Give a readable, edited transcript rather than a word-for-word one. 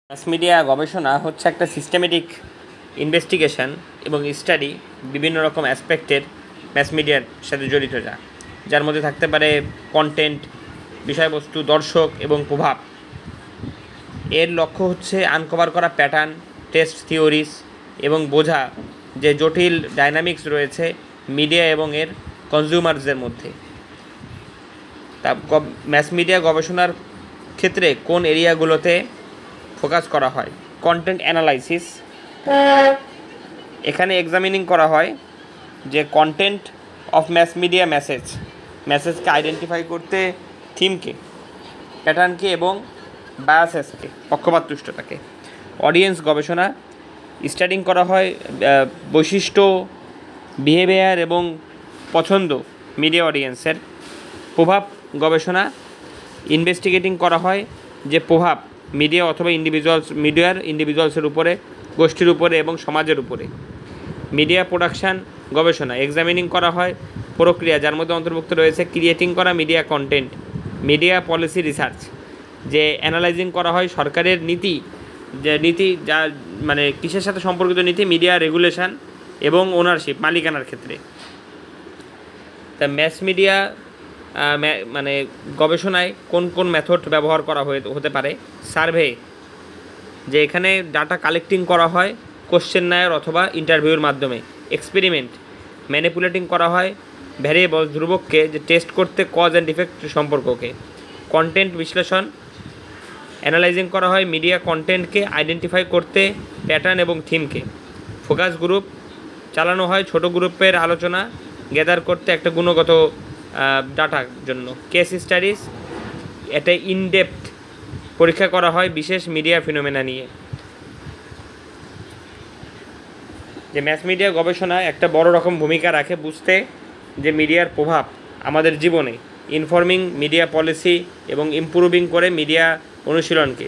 Mass media গবেষণা হচ্ছে একটা সিস্টেমেটিক ইনভেস্টিগেশন এবং স্টাডি বিভিন্ন রকম অ্যাসপেক্টের ম্যাস মিডিয়ার সাথে জড়িত যার মধ্যে থাকতে পারে কন্টেন্ট, বিষয়বস্তু, দর্শক এবং প্রভাব। এর লক্ষ্য হচ্ছে আনকভার করা প্যাটার্ন, টেস্ট থিওরিস এবং বোঝা যে জটিল ডাইনামিক্স রয়েছে মিডিয়া এবং এর কনজিউমার্সদের মধ্যে। তা ম্যাস মিডিয়া গবেষণার ক্ষেত্রে কোন এরিয়াগুলোতে ফোকাস করা হয়? কন্টেন্ট অ্যানালাইসিস, এখানে এক্সামিনিং করা হয় যে কন্টেন্ট অফ ম্যাস মিডিয়া মেসেজকে আইডেন্টিফাই করতে থিমকে, প্যাটার্নকে এবং বায়াসেসকে, পক্ষপাতদুষ্টতাকে। অডিয়েন্স গবেষণা, স্টাডিং করা হয় বৈশিষ্ট্য, বিহেভিয়ার এবং পছন্দ মিডিয়া অডিয়েন্সের। প্রভাব গবেষণা, ইনভেস্টিগেটিং করা হয় যে প্রভাব মিডিয়া অথবা ইন্ডিভিজুয়ালসের উপরে, গোষ্ঠীর উপরে এবং সমাজের উপরে। মিডিয়া প্রোডাকশান গবেষণা, এক্সামিনিং করা হয় প্রক্রিয়া যার মধ্যে অন্তর্ভুক্ত রয়েছে ক্রিয়েটিং করা media content. Media policy research, যে অ্যানালাইজিং করা হয় সরকারের নীতি, যে নীতি যা মানে কিসের সাথে সম্পর্কিত নীতি, মিডিয়া রেগুলেশন এবং ওনারশিপ, মালিকানার ক্ষেত্রে। তা ম্যাস মিডিয়া মানে গবেষণায় কোন কোন মেথড ব্যবহার করা হতে পারে? সার্ভে, যে এখানে ডাটা কালেক্টিং করা হয় কোশ্চেননায়ার অথবা ইন্টারভিউর মাধ্যমে। এক্সপেরিমেন্ট, ম্যানিপুলেটিং করা হয় ভ্যারিয়েবল, ধ্রুবককে, যে টেস্ট করতে কজ অ্যান্ড ইফেক্ট সম্পর্ককে। কন্টেন্ট বিশ্লেষণ, অ্যানালাইজিং করা হয় মিডিয়া কন্টেন্টকে আইডেন্টিফাই করতে প্যাটার্ন এবং থিমকে। ফোকাস গ্রুপ, চালানো হয় ছোট গ্রুপের আলোচনা গ্যাদার করতে একটা গুণগত ডাটার জন্য। কেস স্টাডিজ, এটা ইনডেপথ পরীক্ষা করা হয় বিশেষ মিডিয়া ফিনোমেনা নিয়ে। যে ম্যাস মিডিয়া গবেষণা একটা বড় রকম ভূমিকা রাখে বুঝতে যে মিডিয়ার প্রভাব আমাদের জীবনে, ইনফর্মিং মিডিয়া পলিসি এবং ইমপ্রুভিং করে মিডিয়া অনুশীলনকে।